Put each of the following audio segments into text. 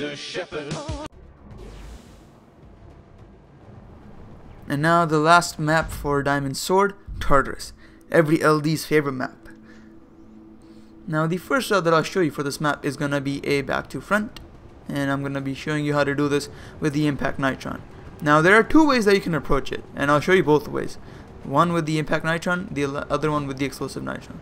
Mr. Shepherd. And now the last map for Diamond Sword, Tartarus, every LD's favorite map. Now the first route that I'll show you for this map is gonna be a back to front, and I'm gonna be showing you how to do this with the Impact Nitron. Now there are two ways that you can approach it, and I'll show you both ways. One with the Impact Nitron, the other one with the Explosive Nitron.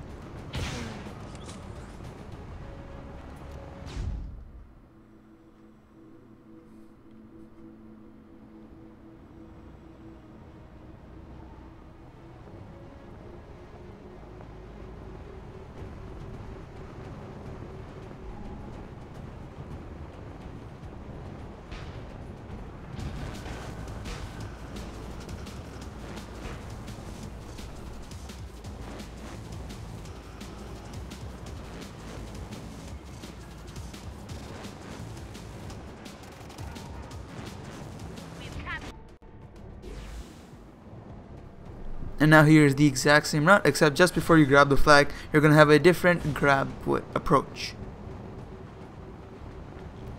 And now here is the exact same route, except just before you grab the flag, you're going to have a different grab approach.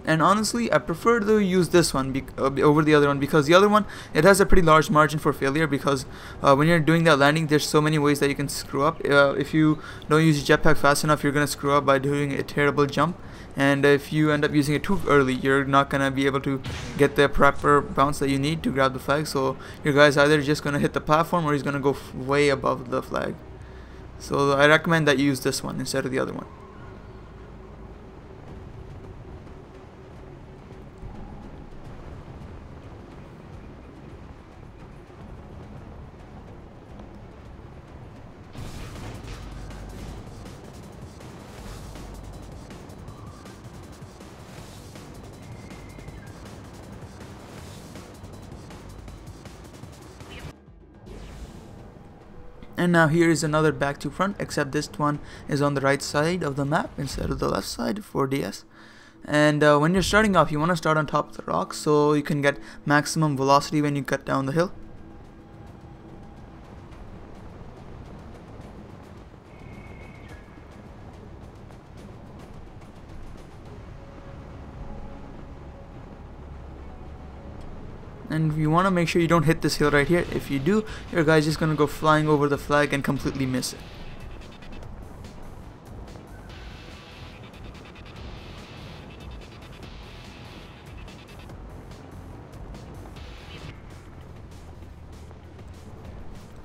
And honestly, I prefer to use this one over the other one, because the other one, it has a pretty large margin for failure, because when you're doing that landing, there's so many ways that you can screw up. If you don't use your jetpack fast enough, you're going to screw up by doing a terrible jump. And if you end up using it too early, you're not going to be able to get the proper bounce that you need to grab the flag. So your guy's either just going to hit the platform, or he's going to go way above the flag. So I recommend that you use this one instead of the other one. And now here is another back to front, except this one is on the right side of the map instead of the left side for DS. And when you're starting off, you want to start on top of the rocks so you can get maximum velocity when you cut down the hill. And you want to make sure you don't hit this hill right here. If you do, your guy's just going to go flying over the flag and completely miss it.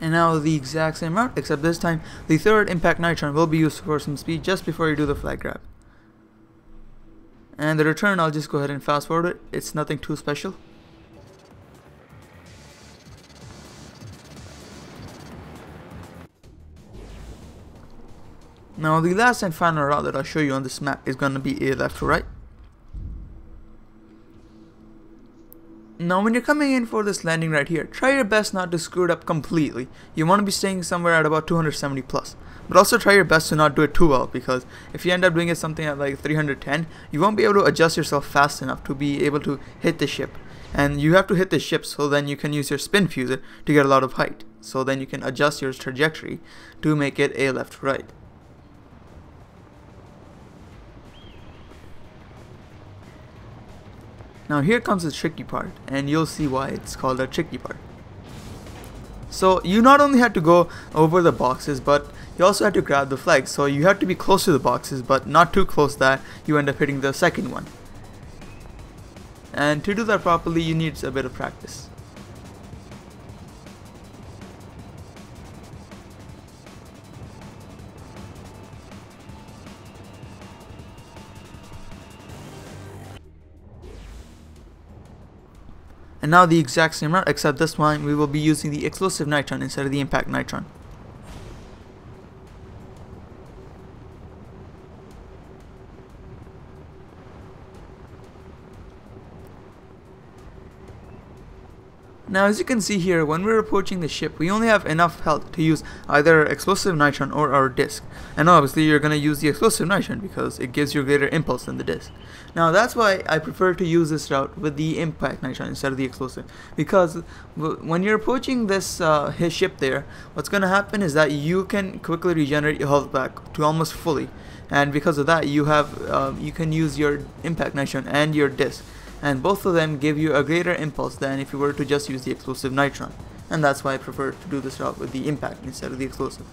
And now the exact same route, except this time the third Impact Nitron will be used for some speed just before you do the flag grab. And the return, I'll just go ahead and fast forward it. It's nothing too special. Now the last and final route that I'll show you on this map is going to be a left to right. Now when you're coming in for this landing right here, try your best not to screw it up completely. You want to be staying somewhere at about 270 plus. But also try your best to not do it too well, because if you end up doing it something at like 310, you won't be able to adjust yourself fast enough to be able to hit the ship. And you have to hit the ship so then you can use your spin fuser to get a lot of height. So then you can adjust your trajectory to make it a left to right. Now here comes the tricky part, and you'll see why it's called a tricky part. So you not only had to go over the boxes, but you also had to grab the flag. So you had to be close to the boxes, but not too close that you end up hitting the second one. And to do that properly, you need a bit of practice. And now the exact same route, except this one we will be using the Explosive Nitron instead of the Impact Nitron. Now as you can see here, when we're approaching the ship, we only have enough health to use either explosive nitron or our disc. And obviously you're going to use the explosive nitron because it gives you greater impulse than the disc. Now that's why I prefer to use this route with the impact nitron instead of the explosive. Because when you're approaching this his ship there, what's going to happen is that you can quickly regenerate your health back to almost fully. And because of that, you can use your impact nitron and your disc. And both of them give you a greater impulse than if you were to just use the explosive nitron. And that's why I prefer to do this route with the impact instead of the explosive.